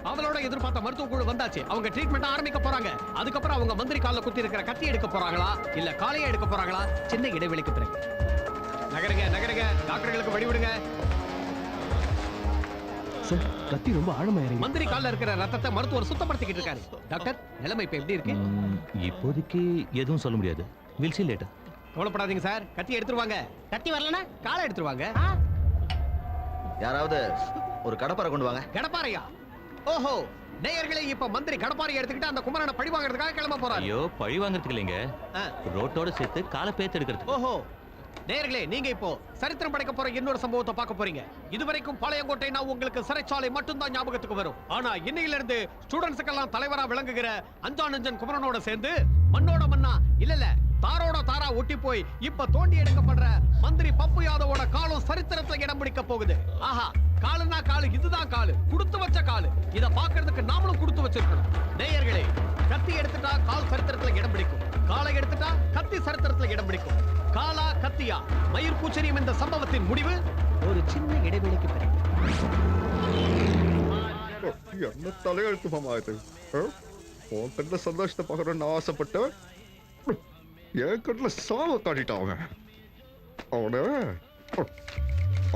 அவளோட எதிர்பார்த்த மருத்துவ குழு வந்தாச்சு. அவங்க ட்ரீட்மெண்ட் ஆரம்பிக்க போறாங்க. அதுக்கப்புறம் அவங்க மந்திரி கால்ல குத்தி இருக்கிற கத்தி எடுக்க போறாங்களா இல்ல காலையை எடுக்க போறாங்களா? சின்ன இடைவெளிக்கு பிறகு நகருங்க நகருங்க, டாக்டர்களுக்கு வழிவிடுங்க. சார், கத்தி ரொம்ப ஆழமா இறங்கி மந்திரி கால்ல இருக்கிற ரத்தத்தை மருத்துவர் சுத்தப்படுத்திக்கிட்டு இருக்காரு. டாக்டர், நிலைமை இப்ப எப்படி இருக்கு? இப்போதைக்கு எதுவும் சொல்ல முடியாது. Will see later. கவலைப்படாதீங்க சார், கத்தி எடுத்துருவாங்க. கத்தி வரலனா காலை எடுத்துருவாங்க. யாராவது ஒரு கடப்பாரை கொண்டு வாங்க. கடப்பாரையா? ஓஹோ, நேயர்களே, இப்ப மந்திரி கடப்பாரை எடுத்துக்கிட்டு அந்த குமரனை பழி வாங்குறதுக்காக கிளம்ப போறாரு. ஐயோ, பழி வாங்குறதுக்கு இல்லைங்க, ரோட்டோட சேர்த்து காலை பேத்து எடுக்கிறது. ஓஹோ, நேயர்களே, நீங்க இப்போ சரித்திரம் படைக்க போற இன்னொரு சம்பவத்தை பார்க்க போறீங்க. இதுவரைக்கும் பாளையங்கோட்டை நான் உங்களுக்கு சிறைச்சாலை மட்டும் தான் ஞாபகத்துக்கு வரும். ஆனா இன்னையில இருந்து ஸ்டூடண்ட்ஸ்க்கெல்லாம் தலைவரா விளங்குகிற அஞ்சானஞ்சன் குமரனோட சேர்ந்து மண்ணோட மண்ணா இல்ல தாரோட தாரா ஒட்டி போய் இப்ப தோண்டி எடுக்கப்படுற மந்திரி பப்பு யாதவோட காலம் சரித்திரத்துல இடம் பிடிக்க போகுது. ஆஹா, காலுன்னா காலு, இதுதான் காலு, குடுத்து வச்ச காலு. இத பாக்குறதுக்கு நாமளும் குடுத்து வச்சிருக்கணும். நேயர்களே, கத்தி எடுத்துட்டா கால் சரித்திரத்துல இடம் பிடிக்கும், காலை எடுத்துட்டா கத்தி சரித்திரத்துல இடம் பிடிக்கும். காலா கத்தியா, மயிர் பூச்சரியம் இந்த சம்பவத்தின் முடிவு ஒரு சின்ன இடைவெளிக்கு பிறகு. என்ன தலையெழுத்து மாமா இது? உன் கண்ணில் சந்தோஷத்தை பார்க்கணும்னு ஆசைப்பட்டவன் என் கண்ணில் சாவ காட்டிட்டான்.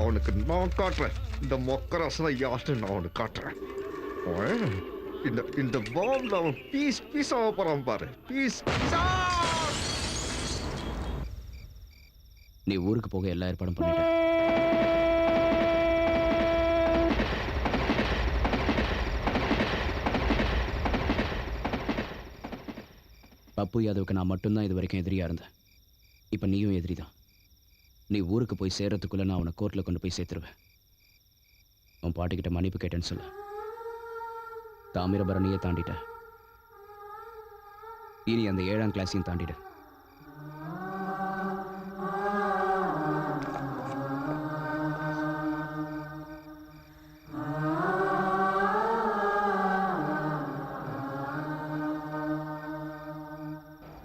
அவனுக்கு நான் காட்டுறேன், இந்த மொக்கராசனை யாருன்னு நான் அவனுக்கு காட்டுறேன். இந்த பாம்ல அவன் பீஸ் பீஸ் ஆக போறான் பாரு. பீஸ் பீஸா. நீ ஊருக்கு போக எல்லா ஏற்பாடும் பண்ணிட்ட. பப்பு யாதவுக்கு நான் மட்டும்தான் இது வரைக்கும் எதிரியா இருந்தேன். இப்ப நீயும் எதிரி தான். நீ ஊருக்கு போய் சேர்றதுக்குள்ள நான் அவனை கோர்ட்ல கொண்டு போய் சேர்த்துருவேன். உன் பாட்டிக்கிட்ட மன்னிப்பு கேட்டேன்னு சொல்லு. தாமிரபரணியை தாண்டிட்ட, இனி அந்த 7ஆம் கிளாஸையும் தாண்டிட.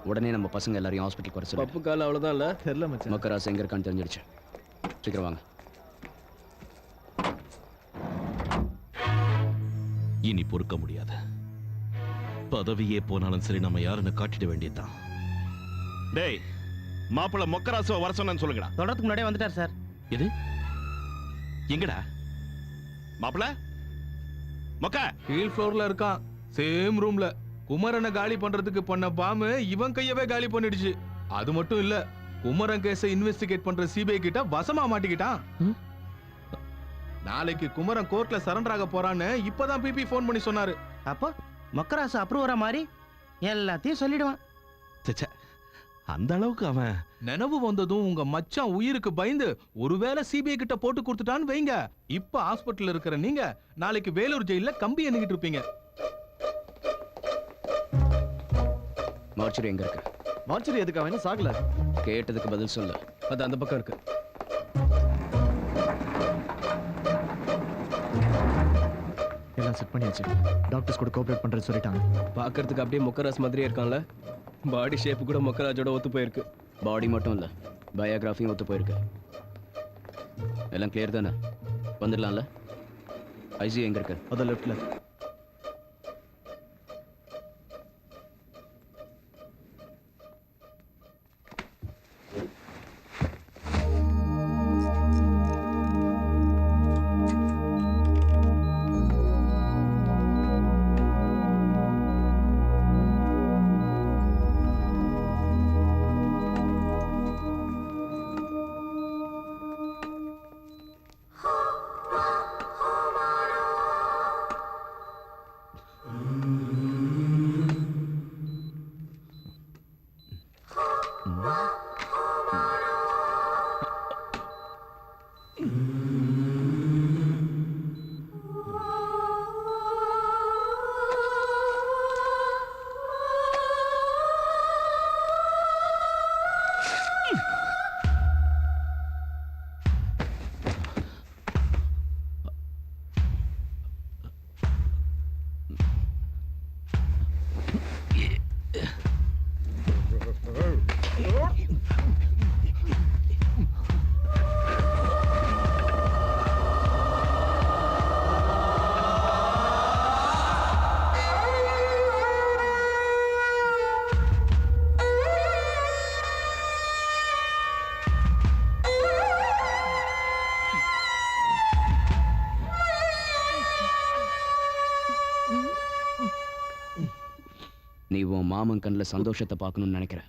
உடனே நம்ம பசங்க எல்லாரையும் ஹாஸ்பிட்டலுக்கு வர சொல்லு. பப்பு கால் அவ்வளவுதான் இல்ல தெரியல மச்சான். மக்கராசு எங்க இருக்கான்னு தெரிஞ்சிருச்சு. சீக்கிரம் வாங்க. இனி பொறுக்க முடியாது. பதவியே போனாலும் சரி, நம்ம யாருன்னு காட்டிட வேண்டியதுதான். டேய், மாப்பிள்ள மொக்கராசுவ வர சொன்னு சொல்லுங்கடா. தொடறதுக்கு முன்னாடியே வந்துட்டார் சார். எது? எங்கடா மாப்பிள்ள? மொக்க கீழ் ஃப்ளோர்ல இருக்கான், சேம் ரூம்ல. குமரனை காலி பண்றதுக்கு பண்ண பாம்பு இவன் கையவே காலி பண்ணிடுச்சு. அது மட்டும் இல்ல, குமரன் கேஸை இன்வெஸ்டிகேட் பண்ற சிபிஐ கிட்ட வசமா மாட்டிக்கிட்டான். நாளைக்கு குமரன் கோர்ட்ல சரண்டர் ஆக போறான்னு இப்பதான் பிபி போன் பண்ணி சொன்னாரு. அப்போ மக்கராசு அப்ரூவரா மாதிரி எல்லாத்தையும் சொல்லிடுவான். அந்த அளவுக்கு அவன் நினைவு வந்ததும் உங்க மச்சான் உயிருக்கு பயந்து ஒருவேளை சிபிஐ கிட்ட போட்டு கொடுத்துட்டான்னு வைங்க, இப்ப ஹாஸ்பிட்டல் இருக்கிற நீங்க நாளைக்கு வேலூர் ஜெயில கம்பி எண்ணிக்கிட்டு இருப்பீங்க. மார்ச்சரி எங்க இருக்கு? மார்ச்சரி எதுக்கு? அவன் சாகல. கேட்டதுக்கு பதில் சொல்லு. அது அந்த பக்கம் இருக்கு. எல்லாம் செட் பண்ணியாச்சு. டாக்டர்ஸ் கூட கோஆபரேட் பண்றது சொல்லிட்டாங்க. பாக்குறதுக்கு அப்படியே மொக்கராஜ் மாதிரியே இருக்கான்ல. பாடி ஷேப் கூட மொக்கராஜோட ஒத்து போயிருக்கு. பாடி மட்டும் இல்ல, பயோகிராஃபியும் ஒத்து போயிருக்கு. எல்லாம் கிளியர் தானே? வந்துடலாம்ல? ஐசி எங்க இருக்கு? அத லெஃப்ட்ல. நீ உன் மாமன் கண்ணில் சந்தோஷத்தை பார்க்கணும்னு நினைக்கிற.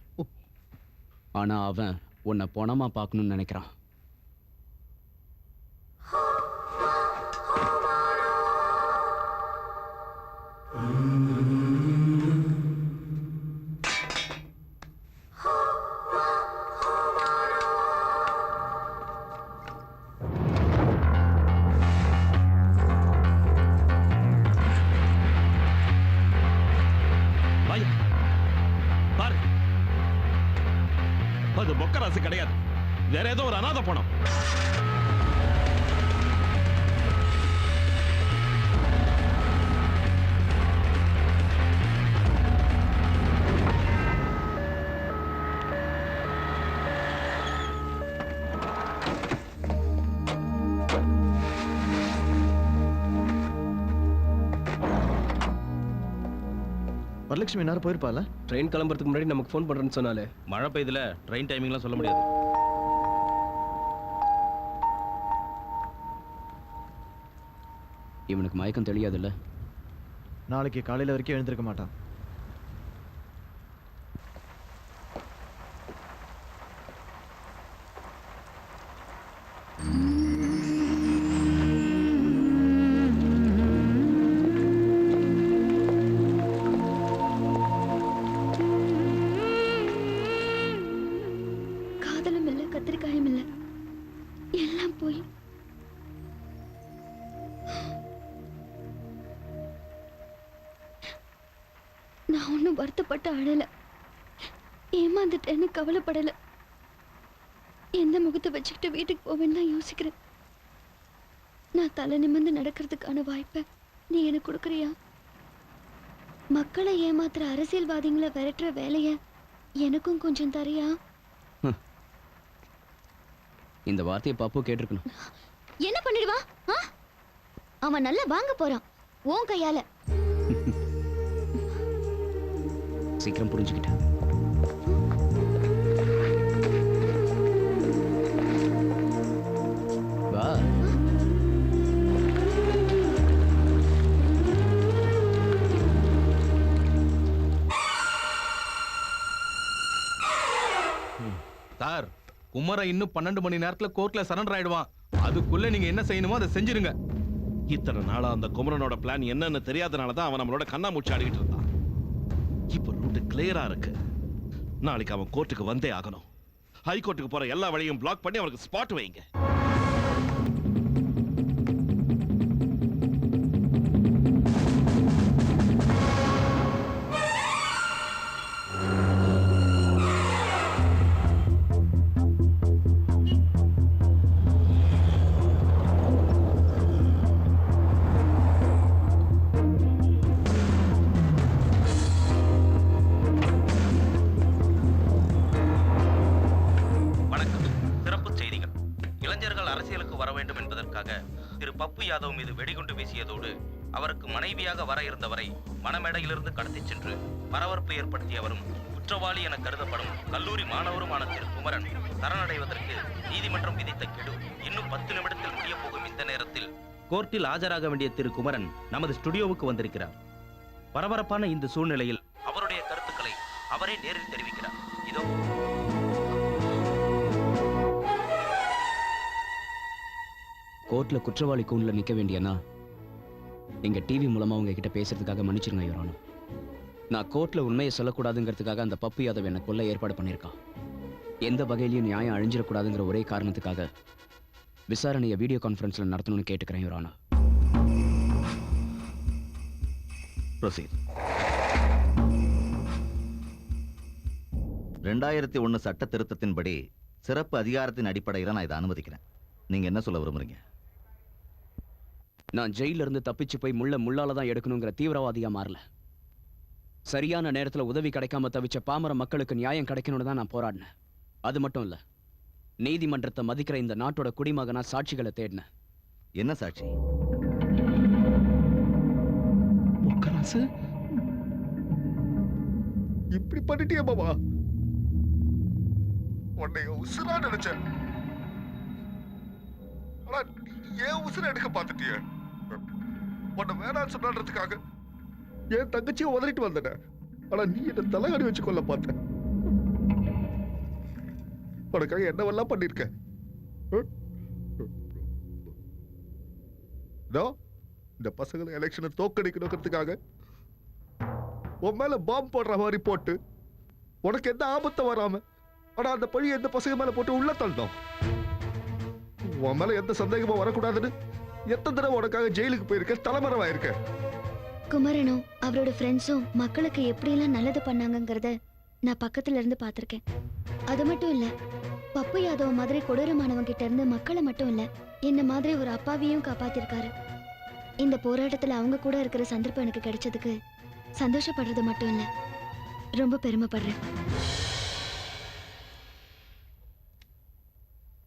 ஆனா அவன் உன்னை பணமா பார்க்கணும்னு நினைக்கிறான். வாயா. பாரு, அது மொக்கராசு கிடையாது, வேற ஏதோ ஒரு அநாத பணம். வரலட்சுமி நேரம் போயிருப்பால. ட்ரெயின் கிளம்புறதுக்கு முன்னாடி நமக்கு ஃபோன் பண்றேன்னு சொன்னாலே. மழை பெய்யுதுல, ட்ரெயின் டைமிங்லாம் சொல்ல முடியாது. இவனுக்கு மயக்கம் தெரியாதுல்ல. நாளைக்கு காலையில வரைக்கும் எழுந்திருக்க மாட்டான். காதலும் இல்ல, கத்திரிக்காயும் இல்ல, எல்லாம் போய் நான் ஒன்னும் வருத்தப்பட்டு அழல, ஏமாந்துட்டேன்னு கவலைப்படல. எந்த முகத்தை வச்சுக்கிட்டு வீட்டுக்கு போவேன்னு தான் யோசிக்கிறேன். நான் தலை நிமிர்ந்து நடக்கிறதுக்கான வாய்ப்பை நீ எனக்கு கொடுக்குறியா? மக்களை ஏமாத்துற அரசியல்வாதிகளை விரட்டுற வேலைய எனக்கும் கொஞ்சம் தரியா? இந்த வார்த்தையை பாப்பு கேட்டிருக்கணும். என்ன பண்ணிடுவா? அவன் நல்லா வாங்க போறான் உன் கையால. சீக்கிரம் புரிஞ்சுக்கிட்டேன். வா. சார், குமரன் இன்னும் 12 மணி நேரத்துல கோர்ட்ல சரண்டர் ஆயிடுவான். அதுக்குள்ள நீங்க என்ன செய்யணுமோ அதை செஞ்சிருங்க. இத்தனை நாளா அந்த குமரனோட பிளான் என்னன்னு தெரியாதனால தான் அவன் நம்மளோட கண்ணாமூச்சி ஆடிக்கிட்டு இருந்தான். இப்போ ரூட் கிளியரா இருக்கு. நாளைக்கு அவன் கோர்ட்டுக்கு வந்தே ஆகணும். ஹைகோர்ட்டுக்கு போற எல்லா வழியும் பிளாக் பண்ணி அவனுக்கு ஸ்பாட் வைங்க. திரு பப்பு யாதவ் மீது வெடிகுண்டு வீசியதோடு அவருக்கு மனைவியாக வர இருந்தவரை மணமேடையிலிருந்து கடத்திச் சென்று பரபரப்பு ஏற்படுத்தியவரும் குற்றவாளி என கருதப்படும் கல்லூரி மாணவருமான திரு குமரன் சரணடைவதற்கு நீதிமன்றம் விதித்த கெடு இன்னும் 10 நிமிடத்தில் முடிய போகும் இந்த நேரத்தில் கோர்ட்டில் ஆஜராக வேண்டிய திரு குமரன் நமது ஸ்டுடியோவுக்கு வந்திருக்கிறார். பரபரப்பான இந்த சூழ்நிலையில் அவருடைய கருத்துக்களை அவரே நேரில் தெரிவிக்கிறார். இதோ. கோர்ட்ல குற்றவாளி கூண்டுல நிக்க வேண்டியனா எங்க டிவி மூலமா உங்ககிட்ட பேசுறதுக்காக மன்னிச்சிருங்க யுவர் ஆனர். நான் கோர்ட்ல உண்மையை சொல்லக்கூடாதுங்கிறதுக்காக அந்த பப்பு யாதவ் என்னை கொல்ல ஏற்பாடு பண்ணியிருக்கான். எந்த வகையிலையும் நியாயம் அழிஞ்சிடக்கூடாதுங்கிற ஒரே காரணத்துக்காக விசாரணையை வீடியோ கான்ஃபரன்ஸ்ல நடத்தணும்னு கேட்டுக்கிறேன் யுவர் ஆனர். ப்ரொசீட். 2001 சட்ட திருத்தத்தின்படி சிறப்பு அதிகாரத்தின் அடிப்படையில் நான் இதை அனுமதிக்கிறேன். நீங்க என்ன சொல்ல விரும்புறீங்க? நான் ஜெயில இருந்து தப்பிச்சு போய் முள்ளால தான் எடுக்கணுங்கிற தீவிரவாதியா மாறல. சரியான நேரத்துல உதவி கிடைக்காம தவிச்ச பாமர மக்களுக்கு நியாயம் கிடைக்கணும்னு தான் நான் போராடினேன். அது மட்டும் இல்ல, நீதிமன்றத்தை மதிக்கிற இந்த நாட்டோட குடிமகனா சாட்சிகளை தேடினேன். என்ன சாட்சி? இப்படி பண்ணிட்டியா பாபா? உன்னை உசுரா நினைச்சேன். ஆனா ஏன் உசுர எடுக்க பார்த்துட்டிய? உன்னை வேணான்னு சொன்னதுக்காக என் தங்கச்சியை உதறிட்டு வந்தேன். ஆனா நீ என்ன தலைகாணி வச்சு கொள்ள பார்த்த. உனக்காக என்னவெல்லாம் பண்ணிருக்க. இந்த பசங்களை எலெக்ஷனை தோக்கடிக்கணுங்கிறதுக்காக உன் மேல பாம்பு போடுற மாதிரி போட்டு உனக்கு எந்த ஆபத்தை வராம, ஆனா அந்த பழி எந்த பசங்க மேல போட்டு உள்ள தள்ளணும். உன் மேல எந்த சந்தேகமும் வரக்கூடாதுன்னு எத்தனை தடவை உனக்காக ஜெயிலுக்கு போயிருக்க, தலைமறைவாயிருக்க. குமரனும் அவரோட ஃப்ரெண்ட்ஸும் மக்களுக்கு எப்படியெல்லாம் நல்லது பண்ணாங்கங்கிறத நான் பக்கத்துல இருந்து பார்த்திருக்கேன். அது மட்டும் இல்ல, பப்பு யாதவ் மாதிரி கொடூரமானவங்க கிட்ட இருந்து மக்களை மட்டும் இல்ல, என்ன மாதிரி ஒரு அப்பாவியும் காப்பாத்திருக்காரு. இந்த போராட்டத்துல அவங்க கூட இருக்கிற சந்தர்ப்பம் எனக்கு கிடைச்சதுக்கு சந்தோஷப்படுறது மட்டும் இல்ல, ரொம்ப பெருமைப்படுறேன்.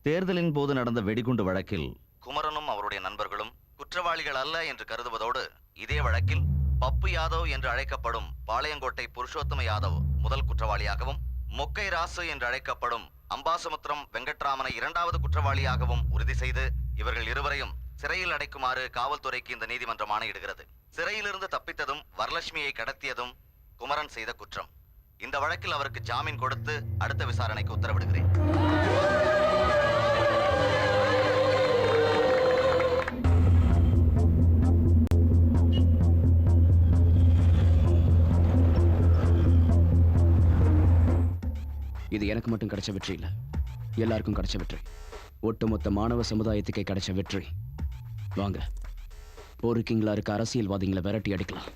தேர்தலின் போது நடந்த வெடிகுண்டு வழக்கில் குமரனும் அவருடைய நண்பர்களும் குற்றவாளிகள் அல்ல என்று கருதுவதோடு, இதே வழக்கில் பப்பு யாதவ் என்று அழைக்கப்படும் பாளையங்கோட்டை புருஷோத்தம யாதவ் முதல் குற்றவாளியாகவும், மொக்கை ராசு என்று அழைக்கப்படும் அம்பாசமுத்திரம் வெங்கட்ராமனை இரண்டாவது குற்றவாளியாகவும் உறுதி செய்து இவர்கள் இருவரையும் சிறையில் அடைக்குமாறு காவல்துறைக்கு இந்த நீதிமன்றம் ஆணையிடுகிறது. சிறையிலிருந்து தப்பித்ததும் வரலட்சுமியை கடத்தியதும் குமரன் செய்த குற்றம். இந்த வழக்கில் அவருக்கு ஜாமீன் கொடுத்து அடுத்த விசாரணைக்கு உத்தரவிடுகிறேன். இது எனக்கு மட்டும் கிடைச்ச வெற்றி இல்ல, எல்லாருக்கும் கிடைச்ச வெற்றி. ஒட்டுமொத்த மாணவ சமுதாயத்துக்கே கிடைச்ச வெற்றி. வாங்க, பொறுக்கிங்களா இருக்க அரசியல்வாதிகளை விரட்டி அடிக்கலாம்.